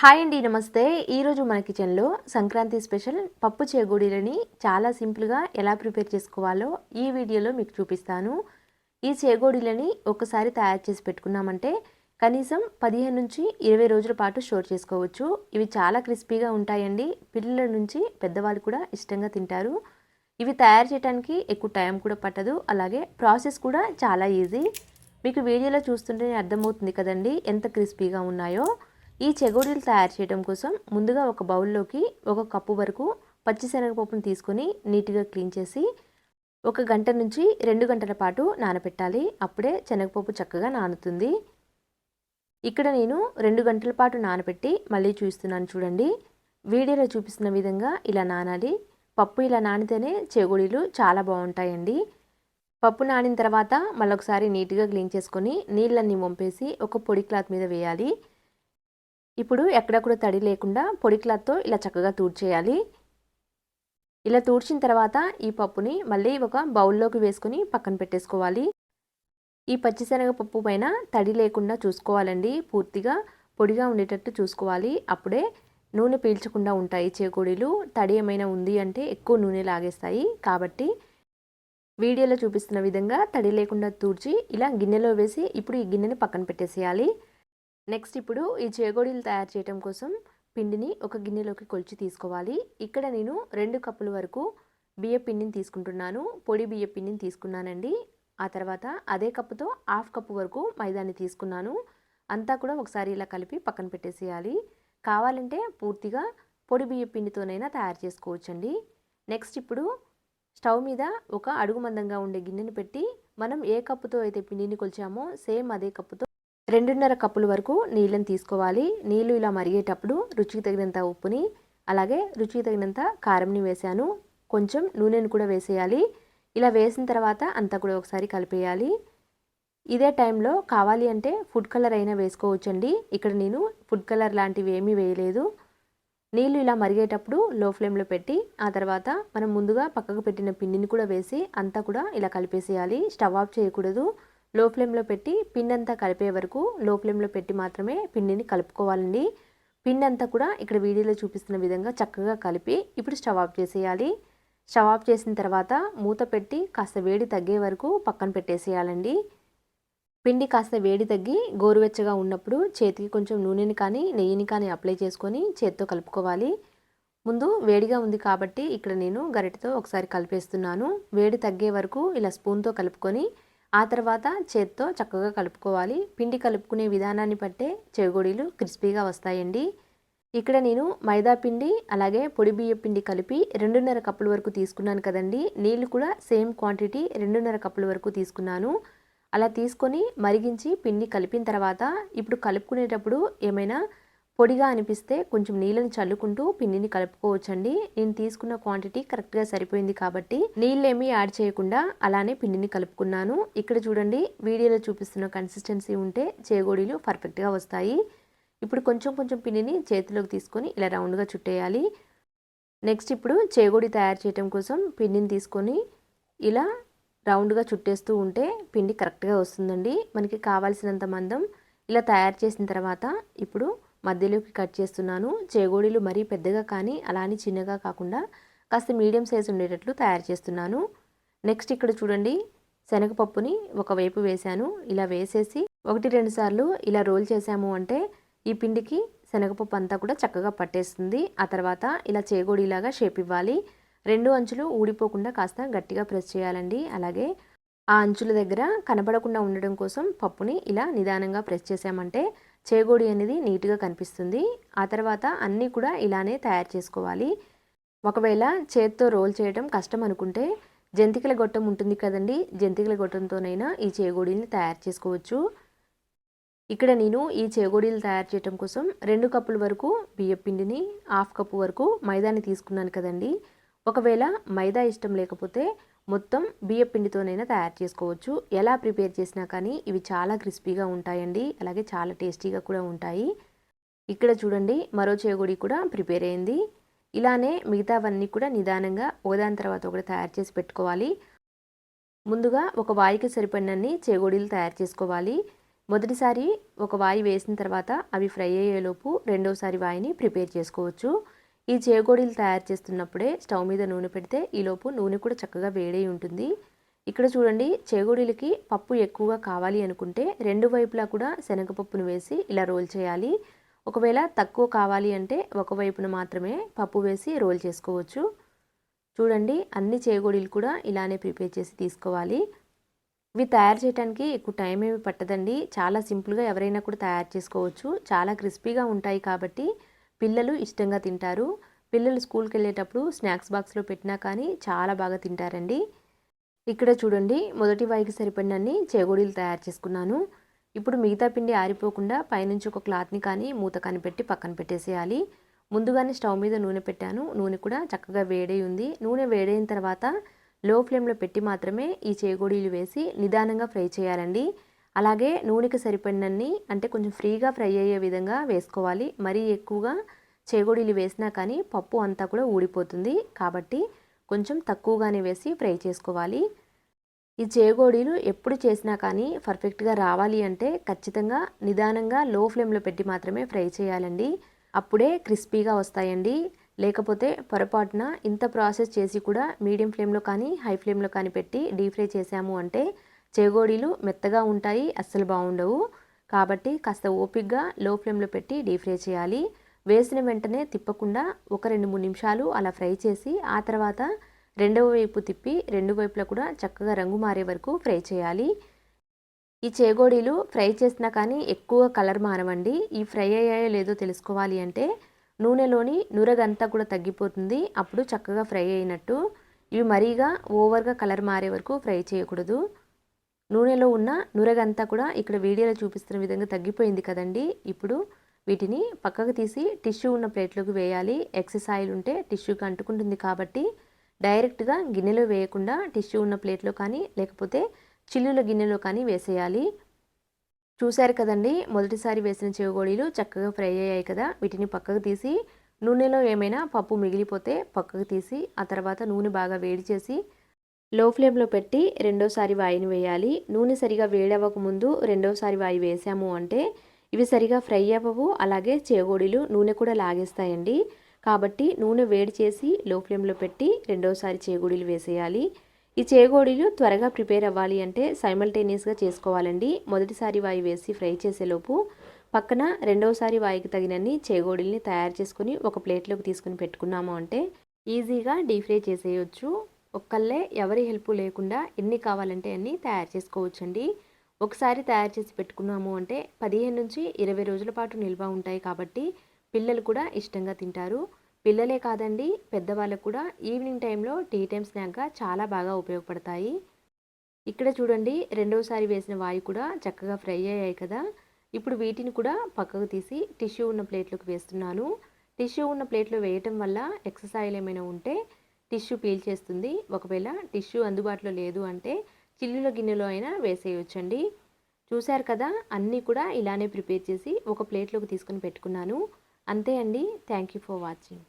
Hi అండి, నమస్తే. ఈరోజు మన కిచెన్లో సంక్రాంతి స్పెషల్ పప్పు చేగోడీలని చాలా సింపుల్గా ఎలా ప్రిపేర్ చేసుకోవాలో ఈ వీడియోలో మీకు చూపిస్తాను. ఈ చేగోడీలని ఒకసారి తయారు చేసి పెట్టుకున్నామంటే కనీసం 15 నుంచి 20 రోజుల పాటు స్టోర్ చేసుకోవచ్చు. ఇవి చాలా క్రిస్పీగా ఉంటాయండి. పిల్లల నుంచి పెద్దవాళ్ళు కూడా ఇష్టంగా తింటారు. ఇవి తయారు చేయడానికి ఎక్కువ టైం కూడా పట్టదు, అలాగే ప్రాసెస్ కూడా చాలా ఈజీ. మీకు వీడియోలో చూస్తుంటేనే అర్థమవుతుంది కదండి ఎంత క్రిస్పీగా ఉన్నాయో. ఈ చెగోడీలు తయారు చేయడం కోసం ముందుగా ఒక బౌల్లోకి 1 కప్పు వరకు పచ్చిశనగపప్పును తీసుకొని నీట్గా క్లీన్ చేసి 1 గంట నుంచి 2 గంటల పాటు నానబెట్టాలి. అప్పుడే శనగపప్పు చక్కగా నానుతుంది. ఇక్కడ నేను 2 గంటల పాటు నానబెట్టి మళ్ళీ చూస్తున్నాను చూడండి. వీడియోలో చూపిస్తున్న విధంగా ఇలా నానాలి. పప్పు ఇలా నానితేనే చెగోడీలు చాలా బాగుంటాయండి. పప్పు నానిన తర్వాత మళ్ళొకసారి నీట్గా క్లీన్ చేసుకొని నీళ్ళన్నీ వంపేసి ఒక పొడి క్లాత్ మీద వేయాలి. ఇప్పుడు ఎక్కడ కూడా తడి లేకుండా పొడి క్లాత్తో ఇలా చక్కగా తూడ్చేయాలి. ఇలా తూడ్చిన తర్వాత ఈ పప్పుని మళ్ళీ ఒక బౌల్లోకి వేసుకొని పక్కన పెట్టేసుకోవాలి. ఈ పచ్చిశనగపప్పు పైన తడి లేకుండా చూసుకోవాలండి. పూర్తిగా పొడిగా ఉండేటట్టు చూసుకోవాలి. అప్పుడే నూనె పీల్చకుండా ఉంటాయి చేకోడీలు. తడి ఏమైనా ఉంది అంటే ఎక్కువ నూనె లాగేస్తాయి. కాబట్టి వీడియోలో చూపిస్తున్న విధంగా తడి లేకుండా తూడ్చి ఇలా గిన్నెలో వేసి ఇప్పుడు ఈ గిన్నెని పక్కన పెట్టేసేయాలి. నెక్స్ట్ ఇప్పుడు ఈ చేగోడీలు తయారు చేయడం కోసం పిండిని ఒక గిన్నెలోకి కొలిచి తీసుకోవాలి. ఇక్కడ నేను 2 కప్పుల వరకు బియ్య పిండిని తీసుకుంటున్నాను. పొడి బియ్య పిండిని తీసుకున్నానండి. ఆ తర్వాత అదే కప్పుతో 1/2 కప్పు వరకు మైదాని తీసుకున్నాను. అంతా కూడా ఒకసారి ఇలా కలిపి పక్కన పెట్టేసేయాలి. కావాలంటే పూర్తిగా పొడి బియ్య పిండితోనైనా తయారు చేసుకోవచ్చండి. నెక్స్ట్ ఇప్పుడు స్టవ్ మీద ఒక అడుగు మందంగా ఉండే గిన్నెని పెట్టి మనం ఏ కప్పుతో అయితే పిండిని కొలిచామో సేమ్ అదే కప్పుతో 2.5 కప్పుల వరకు నీళ్ళని తీసుకోవాలి. నీళ్ళు ఇలా మరిగేటప్పుడు రుచికి తగినంత ఉప్పుని, అలాగే రుచికి తగినంత కారంని వేసాను. కొంచెం నూనెను కూడా వేసేయాలి. ఇలా వేసిన తర్వాత అంతా కూడా ఒకసారి కలిపేయాలి. ఇదే టైంలో కావాలి అంటే ఫుడ్ కలర్ అయినా వేసుకోవచ్చండి. ఇక్కడ నేను ఫుడ్ కలర్ లాంటివి ఏమీ వేయలేదు. నీళ్ళు ఇలా మరిగేటప్పుడు లో ఫ్లేమ్లో పెట్టి ఆ తర్వాత మనం ముందుగా పక్కకు పెట్టిన పిండిని కూడా వేసి అంతా కూడా ఇలా కలిపేసేయాలి. స్టవ్ ఆఫ్ చేయకూడదు. లో ఫ్లేమ్లో పెట్టి పిండి అంతా కలిపే వరకు లో ఫ్లేమ్లో పెట్టి మాత్రమే పిండిని కలుపుకోవాలండి. పిండి అంతా కూడా ఇక్కడ వీడియోలో చూపిస్తున్న విధంగా చక్కగా కలిపి ఇప్పుడు స్టవ్ ఆఫ్ చేసేయాలి. స్టవ్ ఆఫ్ చేసిన తర్వాత మూత పెట్టి కాస్త వేడి తగ్గే వరకు పక్కన పెట్టేసేయాలండి. పిండి కాస్త వేడి తగ్గి గోరువెచ్చగా ఉన్నప్పుడు చేతికి కొంచెం నూనెని కానీ నెయ్యిని కానీ అప్లై చేసుకొని చేత్తో కలుపుకోవాలి. ముందు వేడిగా ఉంది కాబట్టి ఇక్కడ నేను గరిటెతో ఒకసారి కలిపేస్తున్నాను. వేడి తగ్గే వరకు ఇలా స్పూన్తో కలుపుకొని ఆ తర్వాత చేత్తో చక్కగా కలుపుకోవాలి. పిండి కలుపుకునే విధానాన్ని బట్టే చేగోడీలు క్రిస్పీగా వస్తాయండి. ఇక్కడ నేను మైదా పిండి అలాగే పొడి బియ్య పిండి కలిపి 2.5 కప్పుల వరకు తీసుకున్నాను కదండి. నీళ్ళు కూడా సేమ్ క్వాంటిటీ 2.5 కప్పుల వరకు తీసుకున్నాను. అలా తీసుకొని మరిగించి పిండి కలిపిన తర్వాత ఇప్పుడు కలుపుకునేటప్పుడు ఏమైనా పొడిగా అనిపిస్తే కొంచెం నీళ్ళని చల్లుకుంటూ పిండిని కలుపుకోవచ్చండి. నేను తీసుకున్న క్వాంటిటీ కరెక్ట్గా సరిపోయింది కాబట్టి నీళ్ళేమీ యాడ్ చేయకుండా అలానే పిండిని కలుపుకున్నాను. ఇక్కడ చూడండి, వీడియోలో చూపిస్తున్న కన్సిస్టెన్సీ ఉంటే చేగోడీలు పర్ఫెక్ట్గా వస్తాయి. ఇప్పుడు కొంచెం కొంచెం పిండిని చేతిలోకి తీసుకొని ఇలా రౌండ్గా చుట్టేయాలి. నెక్స్ట్ ఇప్పుడు చేగోడి తయారు చేయడం కోసం పిండిని తీసుకొని ఇలా రౌండ్గా చుట్టేస్తూ ఉంటే పిండి కరెక్ట్గా వస్తుందండి. మనకి కావాల్సినంత మందం ఇలా తయారు చేసిన తర్వాత ఇప్పుడు మధ్యలోకి కట్ చేస్తున్నాను. చేగోడీలు మరీ పెద్దగా కానీ అలానే చిన్నగా కాకుండా కాస్త మీడియం సైజు ఉండేటట్లు తయారు చేస్తున్నాను. నెక్స్ట్ ఇక్కడ చూడండి, శనగపప్పుని ఒకవైపు వేశాను. ఇలా వేసేసి 1-2 సార్లు ఇలా రోల్ చేసాము అంటే ఈ పిండికి శనగపప్పు అంతా కూడా చక్కగా పట్టేస్తుంది. ఆ తర్వాత ఇలా చేగోడీలాగా షేప్ ఇవ్వాలి. 2 అంచులు ఊడిపోకుండా కాస్త గట్టిగా ప్రెస్ చేయాలండి. అలాగే ఆ అంచుల దగ్గర కనబడకుండా ఉండడం కోసం పప్పుని ఇలా నిదానంగా ప్రెస్ చేసామంటే చేగోడి అనేది నీట్గా కనిపిస్తుంది. ఆ తర్వాత అన్నీ కూడా ఇలానే తయారు చేసుకోవాలి. ఒకవేళ చేత్తో రోల్ చేయడం కష్టం అనుకుంటే జంతికల గొట్టం ఉంటుంది కదండి, జంతికల గొట్టంతోనైనా ఈ చేగోడీని తయారు చేసుకోవచ్చు. ఇక్కడ నేను ఈ చేగోడీలు తయారు చేయడం కోసం 2 కప్పుల వరకు బియ్య పిండిని 1/2 కప్పు వరకు మైదాని తీసుకున్నాను కదండి. ఒకవేళ మైదా ఇష్టం లేకపోతే మొత్తం బియ్య పిండితోనైనా తయారు చేసుకోవచ్చు. ఎలా ప్రిపేర్ చేసినా కానీ ఇవి చాలా క్రిస్పీగా ఉంటాయండి. అలాగే చాలా టేస్టీగా కూడా ఉంటాయి. ఇక్కడ చూడండి, మరో చేగోడి కూడా ప్రిపేర్ అయింది. ఇలానే మిగతావన్నీ కూడా నిదానంగా ఒకదాని తర్వాత ఒకటి తయారు చేసి పెట్టుకోవాలి. ముందుగా ఒక వాయికి సరిపడినన్ని చేగోడీలు తయారు చేసుకోవాలి. మొదటిసారి ఒక వాయి వేసిన తర్వాత అవి ఫ్రై అయ్యేలోపు రెండోసారి వాయిని ప్రిపేర్ చేసుకోవచ్చు. ఈ చేగోడీలు తయారు చేస్తున్నప్పుడే స్టవ్ మీద నూనె పెడితే ఈలోపు నూనె కూడా చక్కగా వేడై ఉంటుంది. ఇక్కడ చూడండి, చేగోడీలకి పప్పు ఎక్కువగా కావాలి అనుకుంటే రెండు వైపులా కూడా శనగపప్పును వేసి ఇలా రోల్ చేయాలి. ఒకవేళ తక్కువ కావాలి అంటే ఒకవైపున మాత్రమే పప్పు వేసి రోల్ చేసుకోవచ్చు. చూడండి, అన్ని చేగోడీలు కూడా ఇలానే ప్రిపేర్ చేసి తీసుకోవాలి. ఇవి తయారు చేయడానికి ఎక్కువ టైం ఏమి పట్టదండి. చాలా సింపుల్గా ఎవరైనా కూడా తయారు చేసుకోవచ్చు. చాలా క్రిస్పీగా ఉంటాయి కాబట్టి పిల్లలు ఇష్టంగా తింటారు. పిల్లలు స్కూల్కి వెళ్ళేటప్పుడు స్నాక్స్ బాక్స్లో పెట్టినా కానీ చాలా బాగా తింటారండి. ఇక్కడ చూడండి, మొదటి వాయికి సరిపడినన్ని చేగోడీలు తయారు చేసుకున్నాను. ఇప్పుడు మిగతా పిండి ఆరిపోకుండా పైనుంచి ఒక క్లాత్ని కానీ మూత కానీ పెట్టి పక్కన పెట్టేసేయాలి. ముందుగానే స్టవ్ మీద నూనె పెట్టాను. నూనె కూడా చక్కగా వేడై ఉంది. నూనె వేడైన తర్వాత లో ఫ్లేమ్లో పెట్టి మాత్రమే ఈ చేగోడీలు వేసి నిదానంగా ఫ్రై చేయాలండి. అలాగే నూనెకి సరిపడినన్ని, అంటే కొంచెం ఫ్రీగా ఫ్రై అయ్యే విధంగా వేసుకోవాలి. మరీ ఎక్కువగా చేగోడీలు వేసినా కానీ పప్పు అంతా కూడా ఊడిపోతుంది. కాబట్టి కొంచెం తక్కువగానే వేసి ఫ్రై చేసుకోవాలి. ఈ చేగోడీలు ఎప్పుడు చేసినా కానీ పర్ఫెక్ట్గా రావాలి అంటే ఖచ్చితంగా నిదానంగా లో ఫ్లేమ్లో పెట్టి మాత్రమే ఫ్రై చేయాలండి. అప్పుడే క్రిస్పీగా వస్తాయండి. లేకపోతే పొరపాటున ఇంత ప్రాసెస్ చేసి కూడా మీడియం ఫ్లేమ్లో కానీ హై ఫ్లేమ్లో కానీ పెట్టి డీప్ ఫ్రై చేసాము అంటే చేగోడీలు మెత్తగా ఉంటాయి, అస్సలు బాగుండవు. కాబట్టి కాస్త ఓపిక్గా లో ఫ్లేమ్లో పెట్టి డీప్ ఫ్రై చేయాలి. వేసిన వెంటనే తిప్పకుండా ఒక 2-3 నిమిషాలు అలా ఫ్రై చేసి ఆ తర్వాత రెండవ వైపు తిప్పి రెండు వైపులా కూడా చక్కగా రంగు మారే వరకు ఫ్రై చేయాలి. ఈ చేగోడీలు ఫ్రై చేసినా కానీ ఎక్కువ కలర్ మారవండి. ఈ ఫ్రై అయ్యాయో లేదో తెలుసుకోవాలి అంటే నూనెలోని నురగంతా కూడా తగ్గిపోతుంది. అప్పుడు చక్కగా ఫ్రై అయినట్టు. ఇవి మరీగా ఓవర్గా కలర్ మారే వరకు ఫ్రై చేయకూడదు. నూనెలో ఉన్న నురగంతా కూడా ఇక్కడ వీడియోలో చూపిస్తున్న విధంగా తగ్గిపోయింది కదండి. ఇప్పుడు వీటిని పక్కకు తీసి టిష్యూ ఉన్న ప్లేట్లోకి వేయాలి. ఎక్సెస్ ఆయిల్ ఉంటే టిష్యూకి అంటుకుంటుంది కాబట్టి డైరెక్ట్గా గిన్నెలో వేయకుండా టిష్యూ ఉన్న ప్లేట్లో కానీ లేకపోతే చిల్లుల గిన్నెలో కానీ వేసేయాలి. చూశారు కదండి, మొదటిసారి వేసిన చేగోడీలు చక్కగా ఫ్రై అయ్యాయి కదా. వీటిని పక్కకు తీసి నూనెలో ఏమైనా పప్పు మిగిలిపోతే పక్కకు తీసి ఆ తర్వాత నూనె బాగా వేడి చేసి లో ఫ్లేమ్లో పెట్టి రెండోసారి వాయిని వేయాలి. నూనె సరిగా వేడవ్వక ముందు రెండోసారి వాయి వేసాము అంటే ఇవి సరిగా ఫ్రై అవ్వవు. అలాగే చేగోడీలు నూనె కూడా లాగేస్తాయండి. కాబట్టి నూనె వేడి చేసి లో ఫ్లేమ్లో పెట్టి రెండోసారి చేగోడీలు వేసేయాలి. ఈ చేగోడీలు త్వరగా ప్రిపేర్ అవ్వాలి అంటే సైమల్టేనియస్గా చేసుకోవాలండి. మొదటిసారి వాయి వేసి ఫ్రై చేసేలోపు పక్కన రెండవసారి వాయికి తగినన్ని చేగోడీల్ని తయారు చేసుకుని ఒక ప్లేట్లోకి తీసుకుని పెట్టుకున్నాము అంటే ఈజీగా డీప్ ఫ్రై చేసేయచ్చు. ఒక్కళ్ళే ఎవరి హెల్ప్ లేకుండా ఎన్ని కావాలంటే అన్ని తయారు చేసుకోవచ్చండి. ఒకసారి తయారు చేసి పెట్టుకున్నాము అంటే 15 నుంచి 20 రోజుల పాటు నిల్వ ఉంటాయి. కాబట్టి పిల్లలు కూడా ఇష్టంగా తింటారు. పిల్లలే కాదండి, పెద్దవాళ్ళకు కూడా ఈవినింగ్ టైంలో టీ టైం స్నాక్గా చాలా బాగా ఉపయోగపడతాయి. ఇక్కడ చూడండి, రెండోసారి వేసిన వాయి కూడా చక్కగా ఫ్రై అయ్యాయి కదా. ఇప్పుడు వీటిని కూడా పక్కకు తీసి టిష్యూ ఉన్న ప్లేట్లోకి వేస్తున్నాను. టిష్యూ ఉన్న ప్లేట్లో వేయటం వల్ల ఎక్సెస్ ఆయిల్ ఏమైనా ఉంటే టిష్యూ పీల్చేస్తుంది. ఒకవేళ టిష్యూ అందుబాటులో లేదు అంటే చిల్లుల గిన్నెలో అయినా వేసేయొచ్చండి. చూశారు కదా, అన్నీ కూడా ఇలానే ప్రిపేర్ చేసి ఒక ప్లేట్లోకి తీసుకొని పెట్టుకున్నాను. అంతే అండి. Thank you for watching.